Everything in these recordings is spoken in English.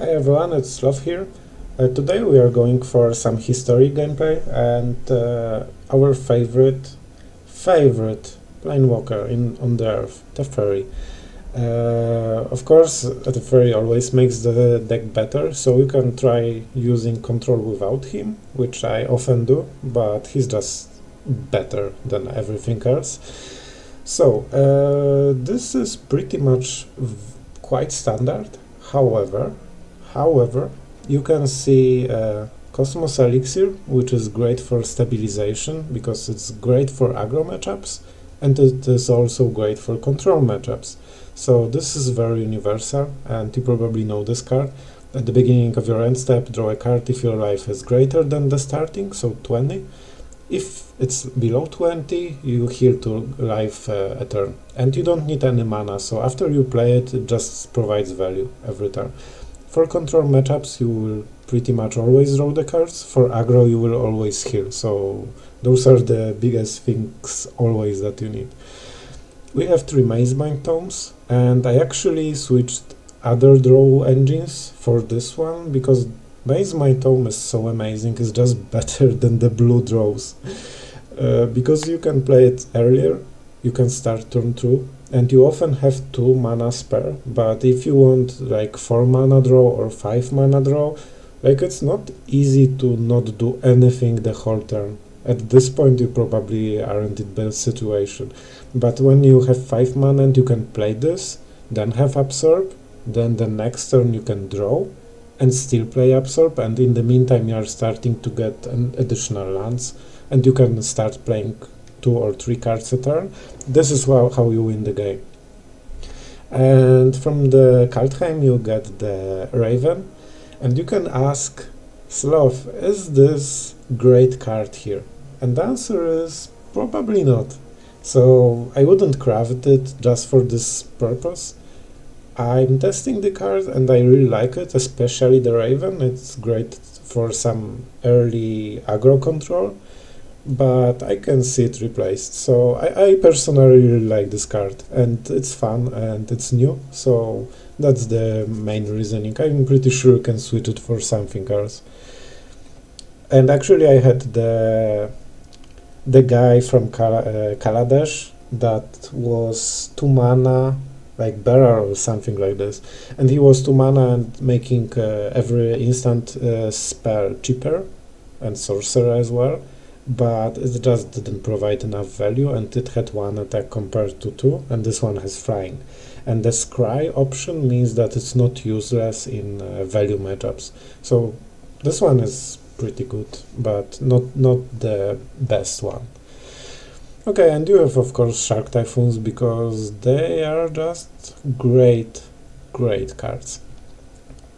Hi everyone, it's Sloth here. Today we are going for some history gameplay and our favorite planewalker on the Earth, Teferi. Of course, Teferi always makes the deck better, so you can try using control without him, which I often do, but he's just better than everything else. So this is pretty much quite standard. However, you can see Cosmos Elixir, which is great for stabilization because it's great for aggro matchups, and it is also great for control matchups. So this is very universal, and you probably know this card. At the beginning of your end step, draw a card if your life is greater than the starting, so 20. If it's below 20, you heal to life a turn. And you don't need any mana, so after you play it, it just provides value every turn. For control matchups, you will pretty much always draw the cards. For aggro, you will always heal, so those are the biggest things always that you need. We have 3 Mazebind Tomes, and I actually switched other draw engines for this one, because Mazebind Tome is so amazing, it's just better than the blue draws. Because you can play it earlier, you can start turn 2, and you often have 2 mana spare, but if you want like 4 mana draw or 5 mana draw, like it's not easy to not do anything the whole turn. At this point you probably aren't in the situation, but when you have 5 mana and you can play this, then have Absorb, then the next turn you can draw, and still play Absorb, and in the meantime you are starting to get an additional lands, and you can start playing 2 or 3 cards a turn. This is how you win the game. And from the Kaldheim you get the Raven, and you can ask Sloth, is this great card here? And the answer is probably not. So I wouldn't craft it just for this purpose. I'm testing the card and I really like it, especially the Raven. It's great for some early aggro control, but I can see it replaced. So I personally really like this card, and it's fun and it's new, so that's the main reasoning. I'm pretty sure you can switch it for something else. And actually I had the guy from Kaladesh that was 2 mana, like Bearer or something like this, and he was 2 mana and making every instant spell cheaper, and sorcerer as well, but it just didn't provide enough value, and it had 1 attack compared to 2, and this one has flying. And the scry option means that it's not useless in value matchups, so this one is pretty good, but not the best one. Okay, and you have of course Shark Typhoons, because they are just great cards.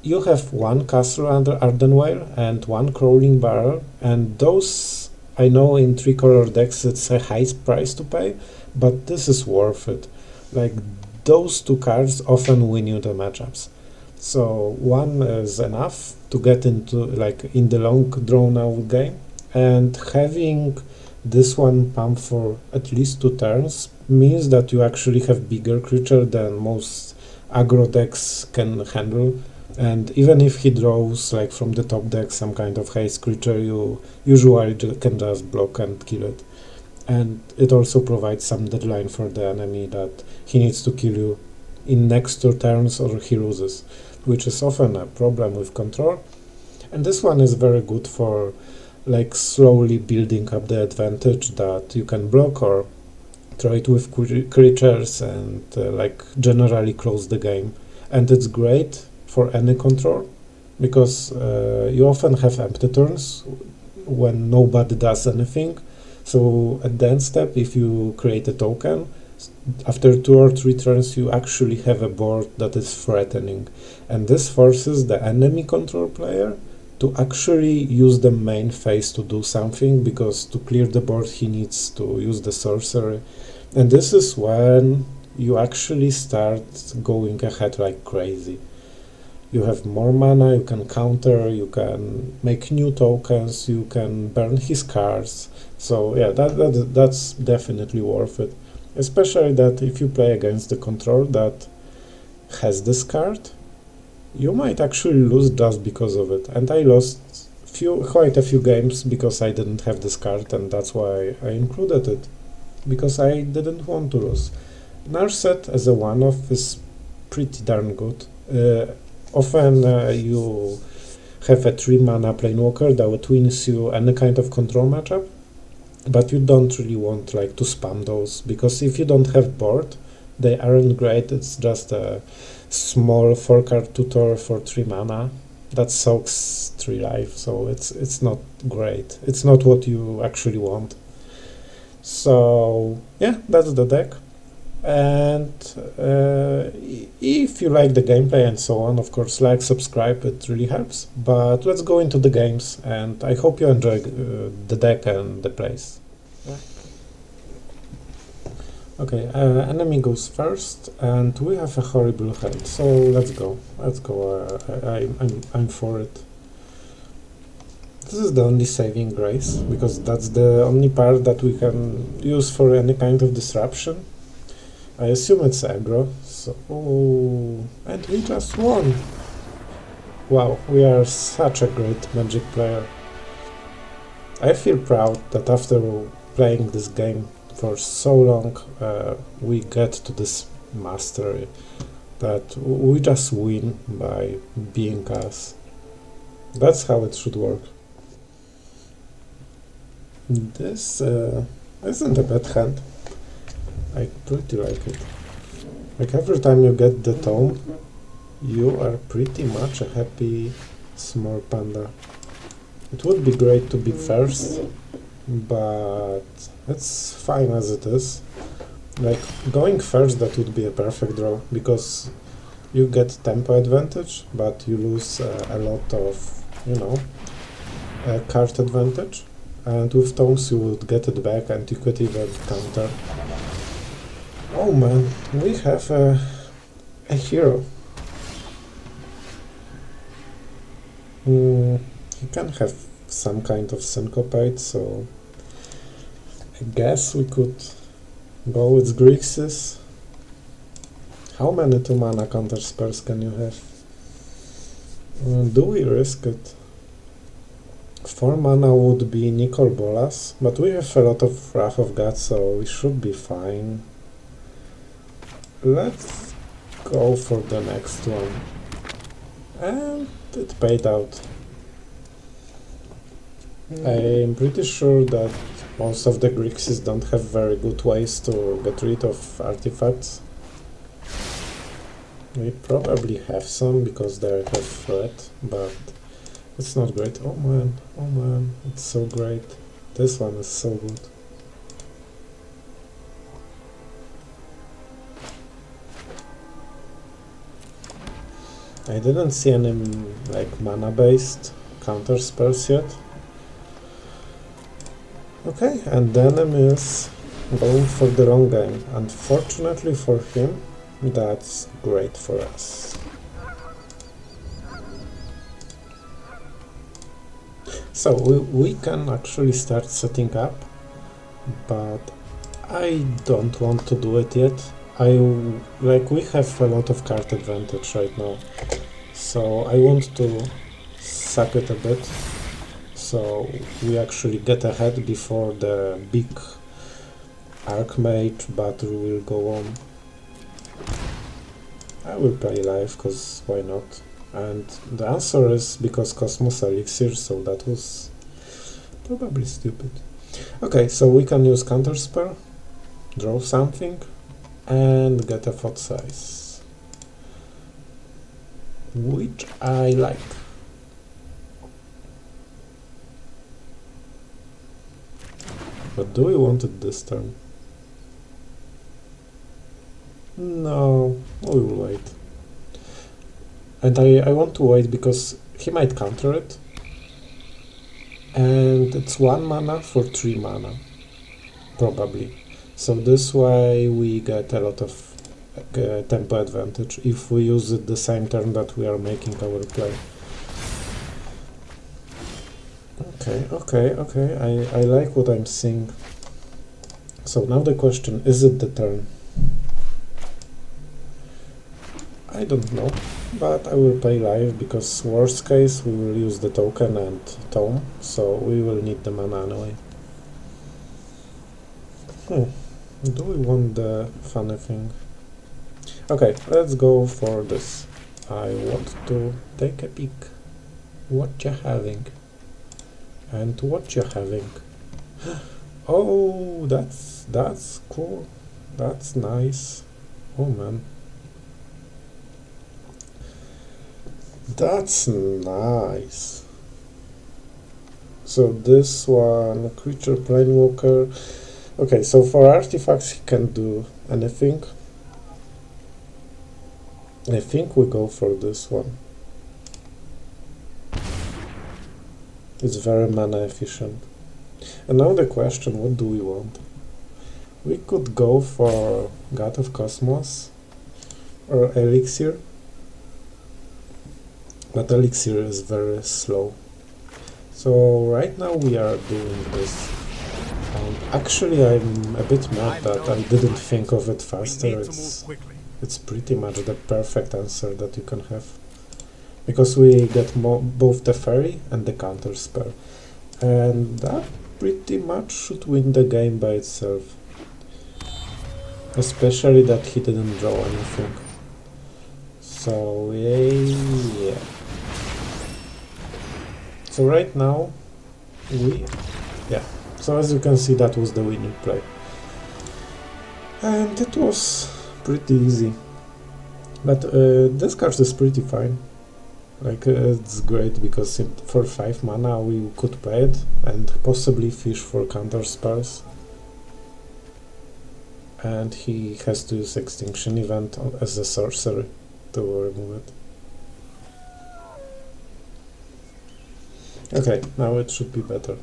You have 1 Castle under Ardenweir and 1 Crawling Barrel, and those, I know in 3-color decks it's a high price to pay, but this is worth it. Like, those 2 cards often win you the matchups. So 1 is enough to get into, like, in the long drawn out game, and having this one pump for at least 2 turns means that you actually have bigger creature than most aggro decks can handle, and even if he draws like from the top deck some kind of haste creature, you usually can just block and kill it. And it also provides some deadline for the enemy that he needs to kill you in next 2 turns or he loses, which is often a problem with control. And this one is very good for like slowly building up the advantage that you can block or try it with creatures and like generally close the game. And it's great for any control, because you often have empty turns when nobody does anything. So at the end step, if you create a token, after 2 or 3 turns you actually have a board that is threatening, and this forces the enemy control player to actually use the main phase to do something, because to clear the board he needs to use the sorcery, and this is when you actually start going ahead like crazy. You have more mana, you can counter, you can make new tokens, you can burn his cards, so yeah, that's definitely worth it, especially that if you play against the control that has this card, You might actually lose just because of it, and I lost quite a few games because I didn't have this card, and that's why I included it, because I didn't want to lose. Narset as a one-off is pretty darn good. Often you have a 3-mana Planewalker that wins you any kind of control matchup, but you don't really want to spam those, because if you don't have board, they aren't great. It's just a small 4-card tutor for 3 mana that soaks 3 life, so it's not great. It's not what you actually want. So yeah, that's the deck. And if you like the gameplay and so on, of course, subscribe, it really helps. But let's go into the games, and I hope you enjoy the deck and the plays. Okay, enemy goes first, and we have a horrible hand, so let's go. I'm for it. This is the only saving grace, because that's the only part that we can use for any kind of disruption. I assume it's aggro, so... and we just won! Wow, we are such a great Magic player. I feel proud that after playing this game for so long, we get to this mastery, that we just win by being us. That's how it should work. This isn't a bad hand. I pretty like it. Every time you get the tome, you are pretty much a happy small panda. It would be great to be first, but it's fine as it is. Going first, that would be a perfect draw, because you get tempo advantage, but you lose a lot of, card advantage. And with tomes you would get it back, and you could even counter. Oh man, we have a hero. He can have some kind of syncopate, so I guess we could go with Grixis. How many 2-mana counter spells can you have? Do we risk it? 4 mana would be Nicol Bolas, but we have a lot of Wrath of God, so we should be fine. Let's go for the next one. And it paid out. I'm pretty sure that most of the Grixis don't have very good ways to get rid of artifacts. We probably have some because they have threat, but it's not great. Oh man, it's so great. This one is so good. I didn't see any mana-based counter spells yet. Okay, and the enemy is going for the wrong game. Unfortunately for him, that's great for us. So we can actually start setting up, but I don't want to do it yet. We have a lot of card advantage right now, so I want to suck it a bit, so we actually get ahead before the big Archmage battle will go on. I will play live, cause why not? And the answer is because Cosmos Elixir, so that was probably stupid. Okay, so we can use Counterspell, draw something, and get a font size, which I like. But do we want it this turn? No, we will wait. And I want to wait because he might counter it. And it's 1 mana for 3 mana, probably. So this way we get a lot of tempo advantage if we use it the same turn that we are making our play. Okay, I like what I'm seeing. So now the question, is it the turn? I don't know, but I will pay live because worst case we will use the token and tome, so we will need the mana anyway. Do we want the funny thing? Okay, let's go for this. I want to take a peek what you're having and what you're having. Oh, that's cool. That's nice. Oh man. That's nice. So this one, creature planewalker. Okay, so for artifacts he can do anything. I think we go for this one. It's very mana efficient. And now the question, what do we want? We could go for God of Cosmos or Elixir, but Elixir is very slow. So right now we are doing this. Actually I'm a bit mad that I didn't think of it faster. It's pretty much the perfect answer that you can have. Because we get both the fairy and the counter spell. And that pretty much should win the game by itself. Especially that he didn't draw anything. So yeah. So right now so as you can see, that was the winning play. And it was pretty easy. But this card is pretty fine. Like it's great because for 5 mana we could play it and possibly fish for counter spells. And he has to use Extinction Event as a sorcery to remove it. Okay, now it should be better.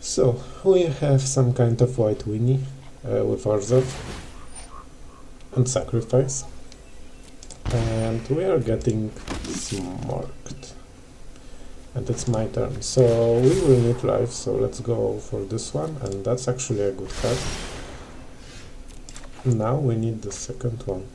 So, we have some kind of white Winnie with Orzhov and Sacrifice. And we are getting smoked. And it's my turn. So, we will need life, so let's go for this one. And that's actually a good card. Now we need the second one.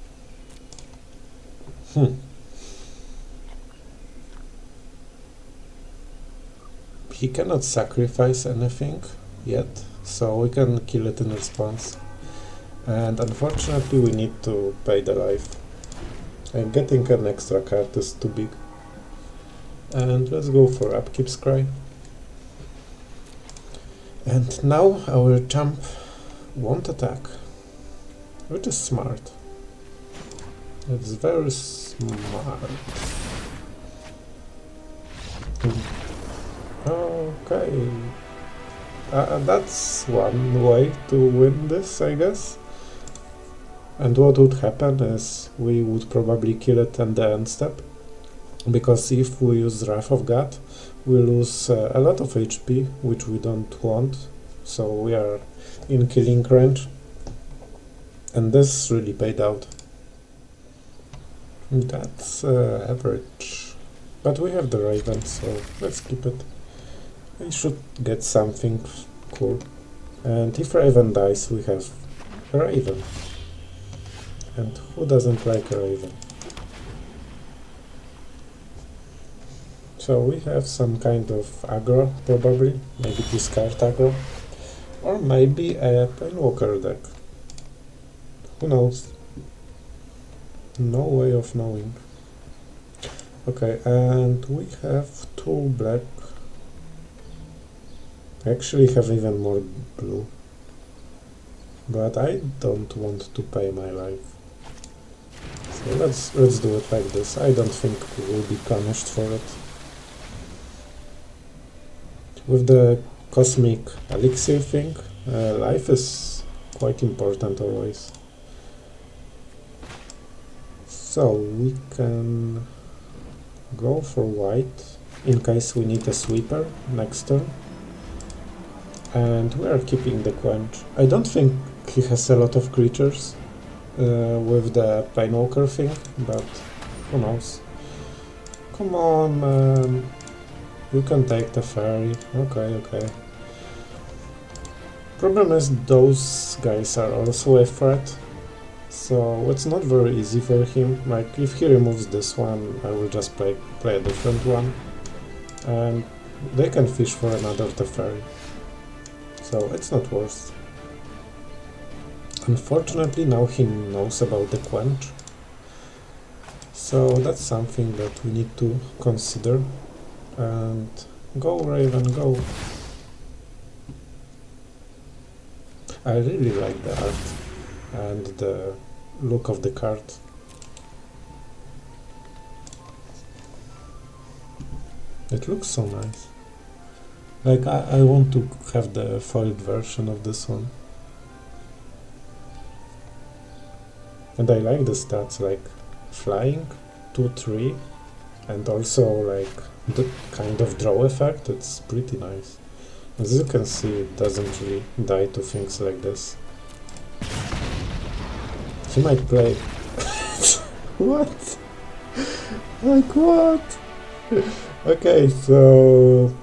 He cannot sacrifice anything yet, so we can kill it in response. And unfortunately we need to pay the life. And getting an extra card is too big. And let's go for Upkeep Scry. And now our champ won't attack, which is smart. It's very smart. Okay. That's one way to win this, I guess. And what would happen is we would probably kill it at the end step. Because if we use Wrath of God, we lose a lot of HP, which we don't want. So we are in killing range. And this really paid out. That's average. But we have the Raven, so let's keep it. We should get something cool. And if Raven dies, we have a Raven. And who doesn't like a Raven? So we have some kind of aggro, probably. Maybe discard aggro. Or maybe a Planewalker deck. Who knows? No way of knowing. Okay, and we have 2 black. I actually have even more blue. But I don't want to pay my life. So let's do it like this. I don't think we will be punished for it. With the cosmic elixir thing, life is quite important always. So we can go for white in case we need a sweeper next turn. And we are keeping the quench. I don't think he has a lot of creatures with the Planewalker thing, but who knows. Come on, man. You can take the fairy. Okay. Problem is those guys are also a threat. So it's not very easy for him. Like if he removes this one, I will just play a different one, and they can fish for another Teferi. So it's not worse. Unfortunately, now he knows about the Quench. So that's something that we need to consider. And go, Raven, go. I really like the art and the look of the card. It looks so nice. Like I want to have the foiled version of this one. And I like the stats like flying, 2-3, and also like the kind of draw effect. It's pretty nice. As you can see, it doesn't really die to things like this. He might play... What? Like what? Okay, so...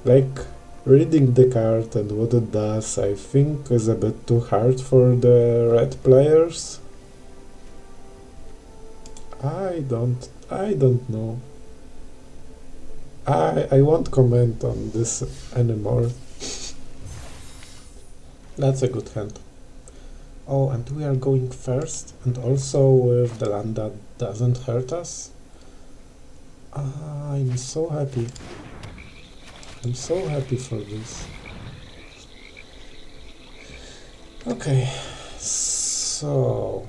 Like, reading the card and what it does, I think is a bit too hard for the red players. I don't know. I won't comment on this anymore. That's a good hand. Oh, and we are going first, and also with the land that doesn't hurt us. I'm so happy. I'm so happy for this. Okay, so...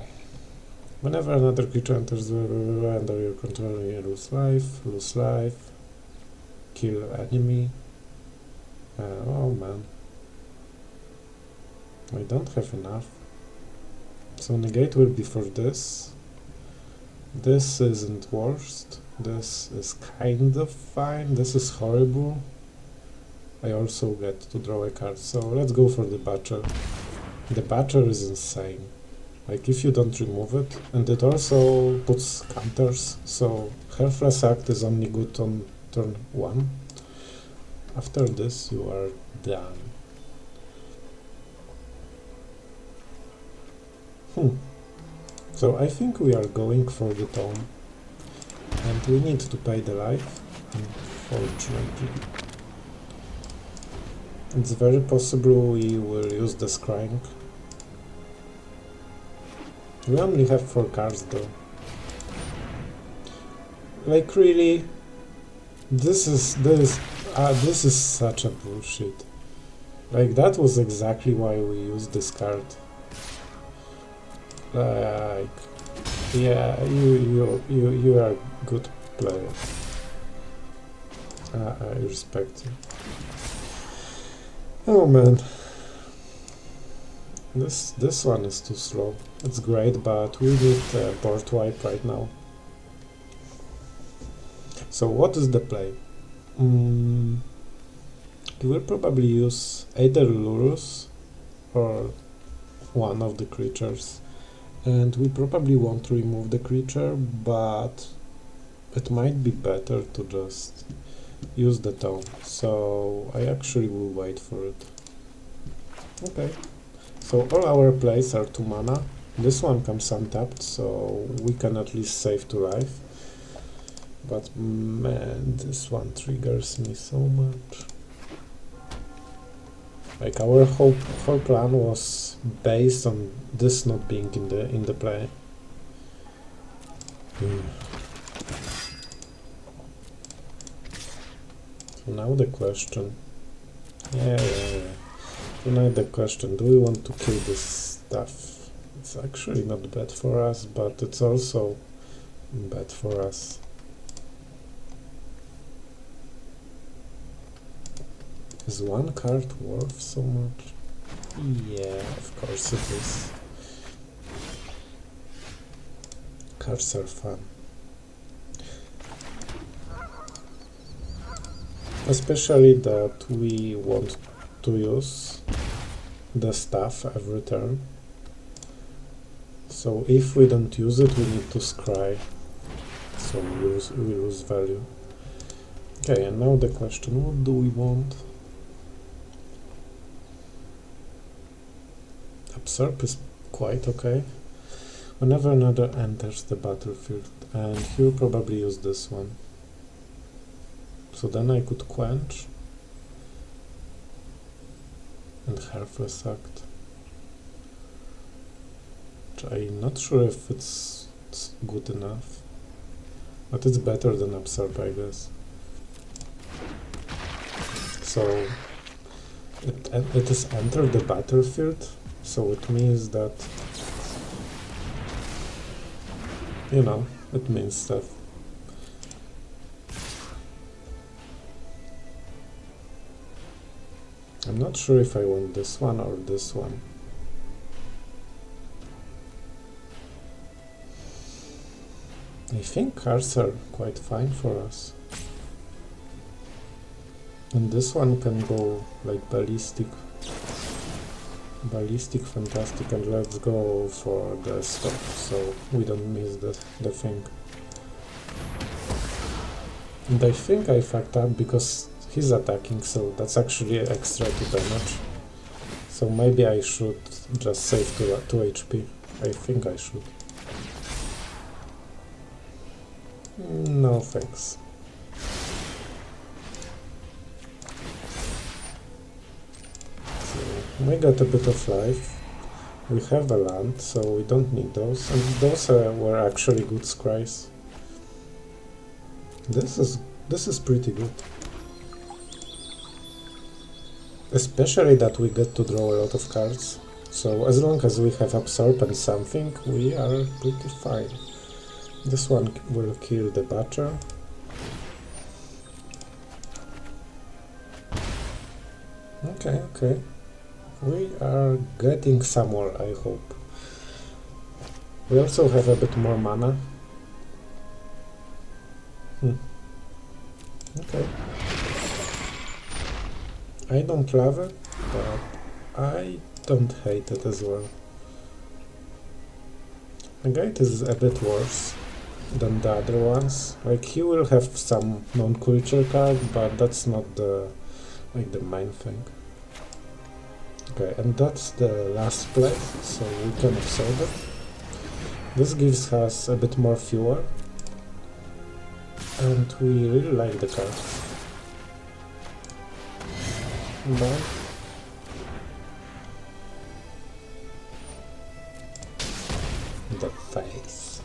Whenever another creature enters under your control, you lose life, kill enemy. Oh man. I don't have enough. So negate will be for this. This isn't worst. This is kind of fine. This is horrible. I also get to draw a card, so let's go for the Butcher. The Butcher is insane. Like if you don't remove it, and it also puts counters, so Helpless Act is only good on turn 1. After this you are done. So I think we are going for the Tome, and we need to pay the life, unfortunately. It's very possible we will use the Scrying. We only have 4 cards though. Like really, this is such a bullshit. Like that was exactly why we used this card. Like, yeah, you are a good player. I respect you. Oh man. This one is too slow. It's great, but we need board wipe right now. So what is the play? We will probably use either Lurus or one of the creatures. And we probably won't remove the creature, but it might be better to just use the Tome. So I actually will wait for it. Okay. So all our plays are 2 mana. This one comes untapped, so we can at least save 2 life. But man, this one triggers me so much. Like our whole plan was based on this not being in the play. So now the question. Yeah. So now the question, do we want to kill this stuff? It's actually not bad for us, but it's also bad for us. Is 1 card worth so much? Yeah, of course it is. Cards are fun. Especially that we want to use the stuff every turn. So if we don't use it, we need to scry. So we lose value. Okay, and now the question, what do we want? Absorb is quite okay. Whenever another enters the battlefield, and he will probably use this one. So then I could quench and Heartless Act. I'm not sure if it's good enough, but it's better than Absorb, I guess. So it is entered the battlefield, so it means that, you know, it means stuff. I'm not sure if I want this one or this one. I think cards are quite fine for us. And this one can go like ballistic, fantastic, and let's go for the stop, so we don't miss the thing. And I think I fucked up because he's attacking, so that's actually extra 2 damage. So maybe I should just save 2 HP. I think I should. No thanks. We got a bit of life. We have a land, so we don't need those. And those were actually good scries. This is pretty good. Especially that we get to draw a lot of cards. So as long as we have Absorb and something, we are pretty fine. This one will kill the Butcher. Okay. We are getting somewhere, I hope. We also have a bit more mana. Okay. I don't love it, but I don't hate it as well. The Gate is a bit worse than the other ones. Like, he will have some non-culture card, but that's not the main thing. Okay, and that's the last play, so we can absorb it. This gives us a bit more fuel, and we really like the card. But the face.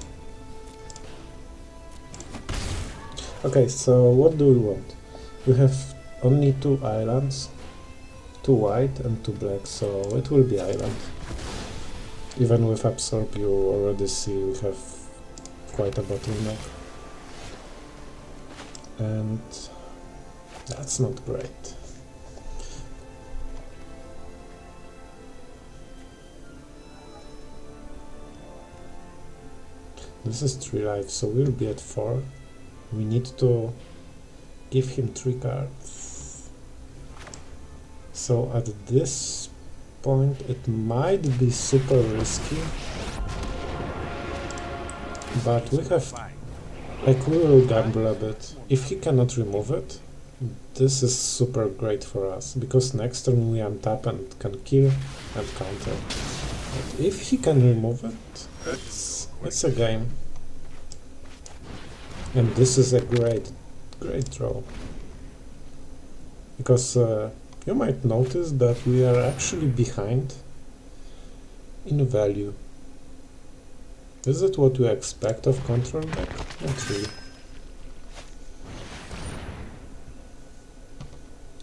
Okay, so what do we want? We have only 2 islands, 2 white and 2 black, so it will be island. Even with Absorb, you already see we have quite a bottleneck. And that's not great. This is 3 lives, so we'll be at 4. We need to give him 3 cards. So at this point it might be super risky, but we have, like, we will gamble a bit. If he cannot remove it, this is super great for us, because next turn we untap and can kill and counter. But if he can remove it, it's a game. And this is a great draw. Because you might notice that we are actually behind in value. Is it what you expect of control deck? Not really.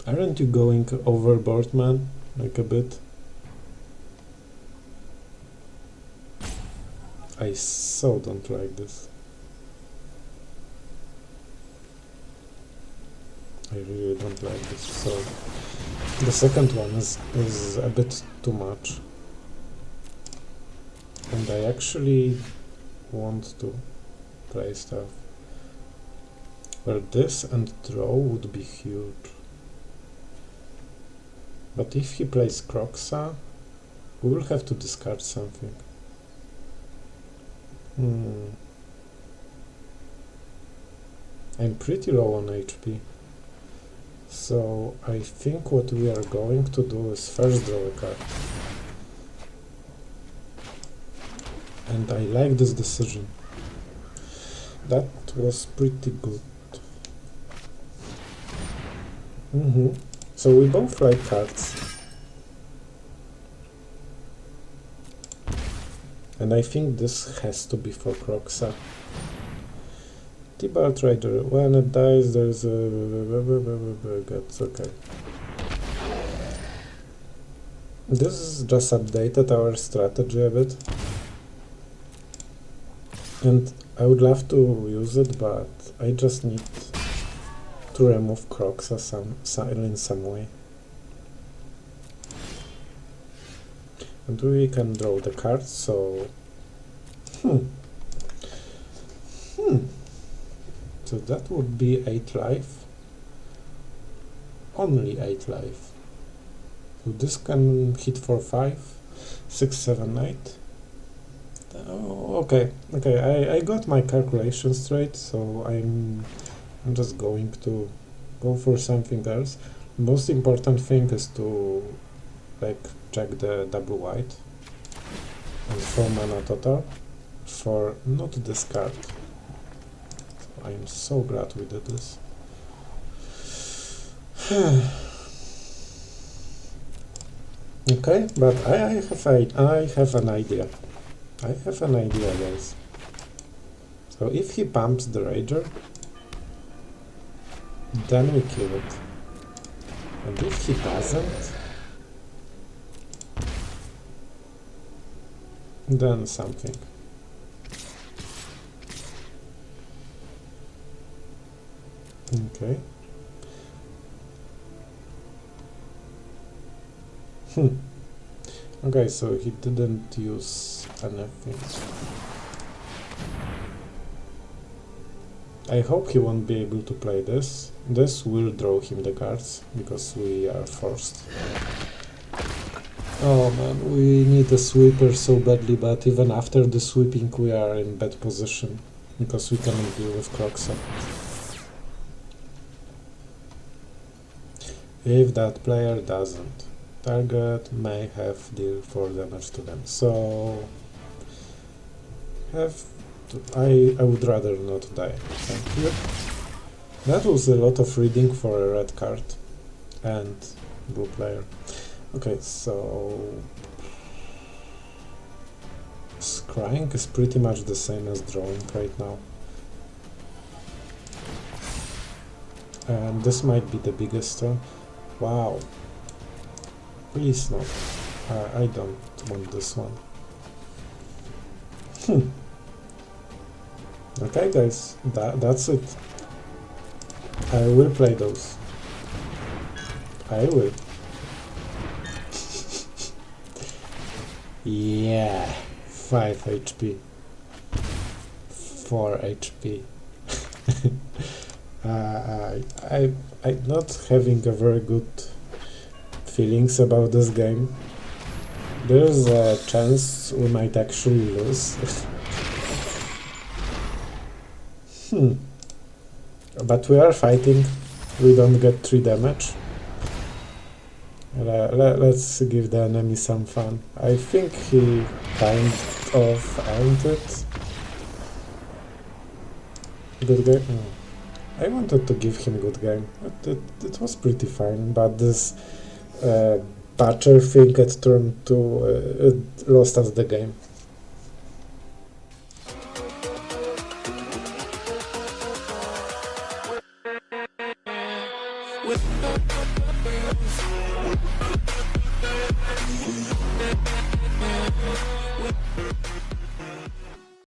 Aren't you going overboard, man? Like a bit? I so don't like this. I really don't like this. So the second one is a bit too much. And I actually want to play stuff where this and draw would be huge. But if he plays Croxa, we will have to discard something. I'm pretty low on HP. So I think what we are going to do is first draw a card. And I like this decision. That was pretty good. So we both like cards. And I think this has to be for Croxa. T-Bar Trader, when it dies there's a... That's okay. This just updated our strategy a bit. And I would love to use it, but I just need to remove Croxa in some way. And we can draw the cards, so... So that would be 8 life. Only 8 life. So this can hit for 5, 6, 7, 8. Oh, okay, I got my calculations straight, so I'm just going to go for something else. Most important thing is to like check the double white and 4 mana total for not this card. So I'm so glad we did this. Okay, but I have an idea. I have an idea, guys. So if he pumps the Rager, then we kill it. And if he doesn't, then something. Okay. Okay, so he didn't use anything. I hope he won't be able to play this. This will draw him the cards, because we are forced. Oh man, we need a sweeper so badly, but even after the sweeping we are in bad position, because we cannot deal with Croxa. If that player doesn't, target may have deal 4 damage to them, so I would rather not die. Thank you. That was a lot of reading for a red card and blue player. Okay, so scrying is pretty much the same as drawing right now. And this might be the biggest one. Wow. Please no. I don't want this one. Okay guys, that's it. I will play those. I will. Yeah, 5 HP. 4 HP. I'm not having a very good feelings about this game. There's a chance we might actually lose. But we are fighting. We don't get 3 damage. Let's give the enemy some fun. I think he kind of earned it. Good game. I wanted to give him good game. It was pretty fine, but this Butcher thing at turn 2 it lost us the game.